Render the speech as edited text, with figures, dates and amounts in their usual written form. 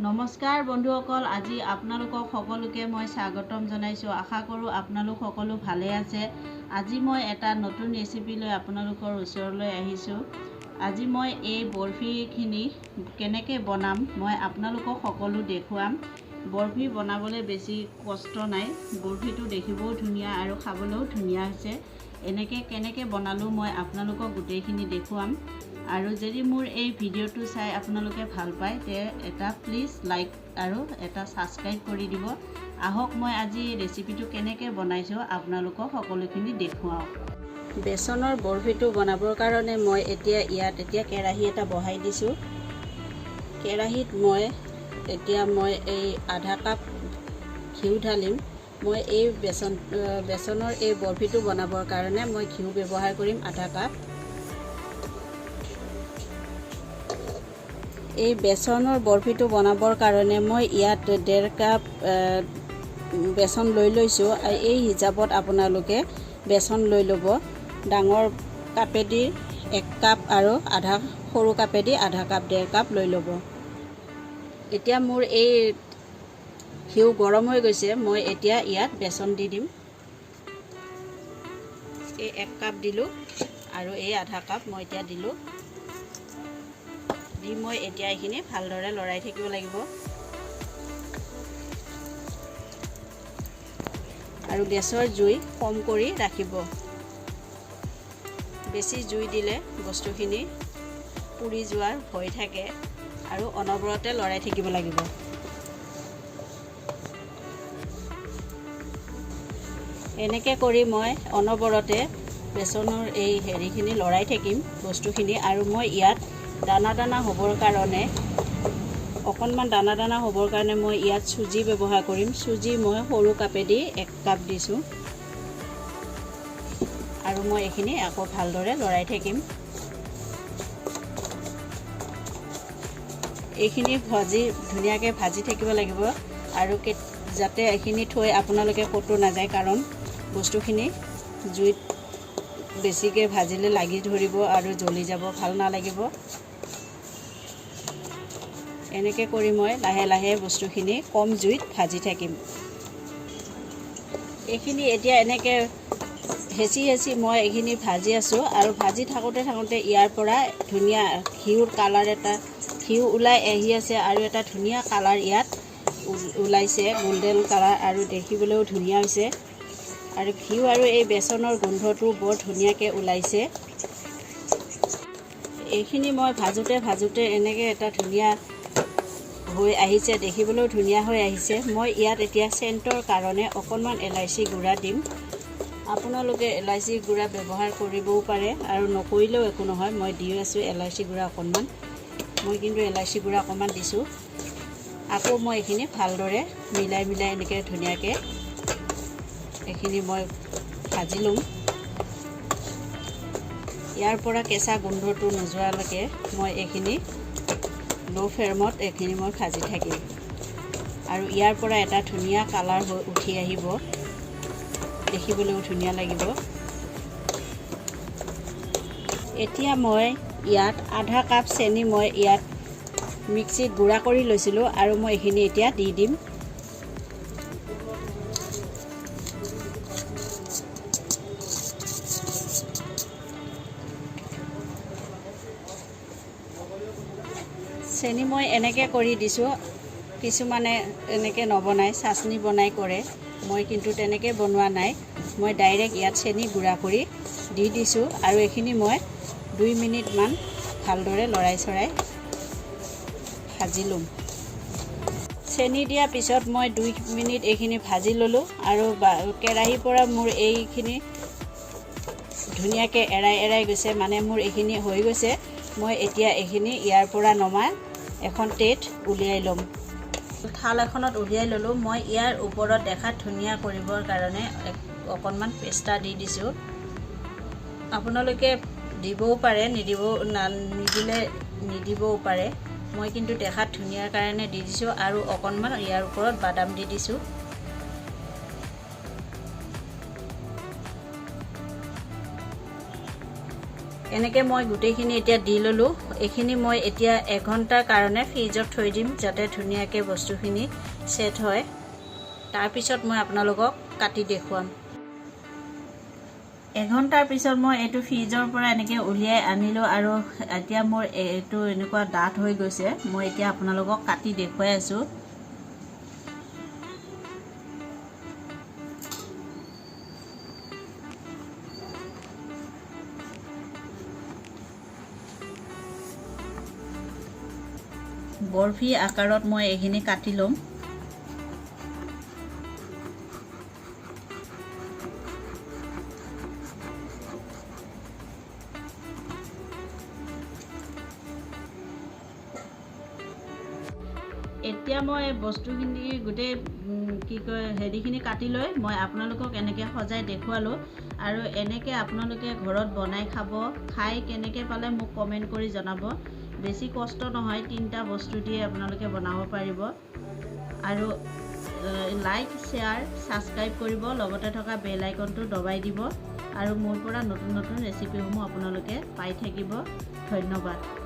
নমস্কাৰ বন্ধুসকল, আজি আপোনালোকক সকলোকে মই স্বাগতম জনাইছোঁ। আশা কৰোঁ আপোনালোক সকলো ভালে আছে। আজি মই এটা নতুন ৰেচিপি লৈ আপোনালোকৰ ওচৰলৈ আহিছোঁ। আজি মই এই বৰফিখিনি কেনেকৈ বনাম মই আপোনালোকক সকলো দেখুৱাম। বৰফি বনাবলৈ বেছি কষ্ট নাই। বৰফিটো দেখিবও ধুনীয়া আৰু খাবলৈও ধুনীয়া হৈছে। কেনেকৈ বনালোঁ মই আপোনালোকক গোটেইখিনি দেখুৱাম। আৰু যদি মোৰ এই ভিডিঅ'টো চাই আপোনালোকে ভাল পায় তে এটা প্লিজ লাইক আৰু এটা ছাবস্ক্ৰাইব কৰি দিব। আহক মই আজি ৰেচিপিটো কেনেকৈ বনাইছোঁ আপোনালোকক সকলোখিনি দেখুৱাওঁ। বেচনৰ বৰফিটো বনাবৰ কাৰণে মই এতিয়া কেৰাহী এটা বহাই দিছোঁ। কেৰাহীত মই এই আধা কাপ ঘিউ ঢালিম। মই এই বেচনৰ এই বৰফিটো বনাবৰ কাৰণে মই ঘিউ ব্যৱহাৰ কৰিম আধা কাপ। এই বেচনৰ বৰফিটো বনাবৰ কাৰণে মই ইয়াত 1.5 কাপ বেচন লৈ লৈছোঁ। এই হিচাপত আপোনালোকে বেচন লৈ ল'ব। ডাঙৰ কাপেদি 1 কাপ আৰু সৰু কাপেদি আধা কাপ 1.5 কাপ লৈ ল'ব। এতিয়া মোৰ এই ঘিউ গৰম হৈ গৈছে। মই এতিয়া ইয়াত বেচন দি দিম। এই 1 কাপ দিলোঁ আৰু এই আধা কাপ মই এতিয়া দিলোঁ। দি মই এতিয়া এইখিনি ভালদৰে লৰাই থাকিব লাগিব। আৰু গেছৰ জুই কম কৰি ৰাখিব। বেছি জুই দিলে বস্তুখিনি পুৰি যোৱাৰ ভয় থাকে আৰু অনবৰতে লৰাই থাকিব লাগিব। এনেকৈ কৰি মই অনবৰতে বেচনৰ এই হেৰিখিনি লৰাই থাকিম বস্তুখিনি। আৰু মই ইয়াত দানা হ'বৰ কাৰণে অকণমান দানা হ'বৰ কাৰণে মই ইয়াত চুজি ব্যৱহাৰ কৰিম। চুজি মই সৰু কাপেদি 1 কাপ দিছোঁ। আৰু মই এইখিনি আকৌ ভালদৰে লৰাই থাকিম। এইখিনি ধুনীয়াকৈ ভাজি থাকিব লাগিব আৰু যাতে এইখিনি থৈ আপোনালোকে ক'তো নাযায়, কাৰণ বস্তুখিনি জুইত বেছিকৈ ভাজিলে লাগি ধৰিব আৰু জ্বলি যাব, ভাল নালাগিব। এনেকৈ কৰি মই লাহে লাহে বস্তুখিনি কম জুইত ভাজি থাকিম। এইখিনি এতিয়া এনেকৈ হেঁচি মই এইখিনি ভাজি আছোঁ। আৰু ভাজি থাকোঁতে ইয়াৰ পৰা ধুনীয়া ঘিউৰ কালাৰ ঘিউ ওলাই আহি আছে আৰু এটা ধুনীয়া কালাৰ ইয়াত ওলাইছে, গোল্ডেন কালাৰ, আৰু দেখিবলৈও ধুনীয়া হৈছে। আৰু ঘিউ আৰু এই বেচনৰ গোন্ধটো বৰ ধুনীয়াকৈ ওলাইছে। এইখিনি মই ভাজোঁতে এনেকৈ এটা ধুনীয়া হৈ আহিছে, দেখিবলৈও ধুনীয়া হৈ আহিছে। মই ইয়াত এতিয়া চেণ্টৰ কাৰণে অকণমান এলাইচি গুড়া দিম। আপোনালোকে এলাইচি গুড়া ব্যৱহাৰ কৰিবও পাৰে আৰু নকৰিলেও একো নহয়। মই দি আছোঁ এলাইচি গুড়া অকণমান। মই কিন্তু এলাইচি গুড়া অকণমান দিছোঁ। আকৌ মই এইখিনি ভালদৰে মিলাই এনেকৈ ধুনীয়াকৈ এইখিনি মই ভাজি ল'ম। ইয়াৰ পৰা কেঁচা গোন্ধটো নোযোৱালৈকে মই এইখিনি ল' ফ্লেমত এইখিনি মই ভাজি থাকিম। আৰু ইয়াৰ পৰা এটা ধুনীয়া কালাৰ হৈ উঠি আহিব, দেখিবলৈও ধুনীয়া লাগিব। এতিয়া মই ইয়াত আধা কাপ চেনি মই ইয়াত মিক্সিত গুড়া কৰি লৈছিলোঁ আৰু মই এইখিনি এতিয়া দি দিম। চেনি মই এনেকৈ কৰি দিছোঁ। কিছুমানে এনেকৈ নবনায়, চাটনি বনাই কৰে। মই কিন্তু তেনেকৈ বনোৱা নাই। মই ডাইৰেক্ট ইয়াত চেনি গুড়া কৰি দি দিছোঁ। আৰু এইখিনি মই 2 মিনিটমান ভালদৰে লৰাই চৰাই ভাজি ল'ম। চেনি দিয়াৰ পিছত মই 2 মিনিট এইখিনি ভাজি ল'লোঁ। আৰু কেৰাহীৰ পৰা মোৰ এইখিনি ধুনীয়াকৈ এৰাই গৈছে, মানে মোৰ এইখিনি হৈ গৈছে। মই এতিয়া এইখিনি ইয়াৰ পৰা নমাই এখন ট্ৰেত উলিয়াই ল'ম। থাল এখনত উলিয়াই ল'লোঁ। মই ইয়াৰ ওপৰত দেখাত ধুনীয়া কৰিবৰ কাৰণে অকণমান পেষ্টা দি দিছোঁ। আপোনালোকে দিবও পাৰে, নিদিবও পাৰে। মই কিন্তু দেখাত ধুনীয়াৰ কাৰণে দি দিছোঁ। আৰু অকণমান ইয়াৰ ওপৰত বাদাম দি দিছোঁ। এনেকৈ মই গোটেইখিনি এতিয়া দি ল'লোঁ। এইখিনি মই এতিয়া 1 ঘণ্টাৰ কাৰণে ফ্ৰিজত থৈ দিম যাতে ধুনীয়াকৈ বস্তুখিনি ছেট হয়। তাৰপিছত মই আপোনালোকক কাটি দেখুৱাম। 1 ঘণ্টাৰ পিছত মই এইটো ফ্ৰিজৰ পৰা এনেকৈ উলিয়াই আনিলোঁ আৰু এতিয়া মোৰ এইটো এনেকুৱা ডাঠ হৈ গৈছে। মই এতিয়া আপোনালোকক কাটি দেখুৱাই আছোঁ। বৰফি আকাৰত মই এইখিনি কাটি ল'ম। এতিয়া মই বস্তুখিনি গোটেই হেৰিখিনি কাটি লৈ মই আপোনালোকক এনেকৈ সজাই দেখুৱালোঁ আৰু এনেকৈ আপোনালোকে ঘৰত বনাই খাব। খাই কেনেকৈ পালে মোক কমেণ্ট কৰি জনাব। বেছি কষ্ট নহয়, 3টা বস্তু দিয়ে আপোনালোকে বনাব পাৰিব। আৰু লাইক, শ্বেয়াৰ, ছাবস্ক্ৰাইব কৰিব, লগতে থকা বেল আইকনটো দবাই দিব আৰু মোৰ পৰা নতুন নতুন ৰেচিপিসমূহ আপোনালোকে পাই থাকিব। ধন্যবাদ।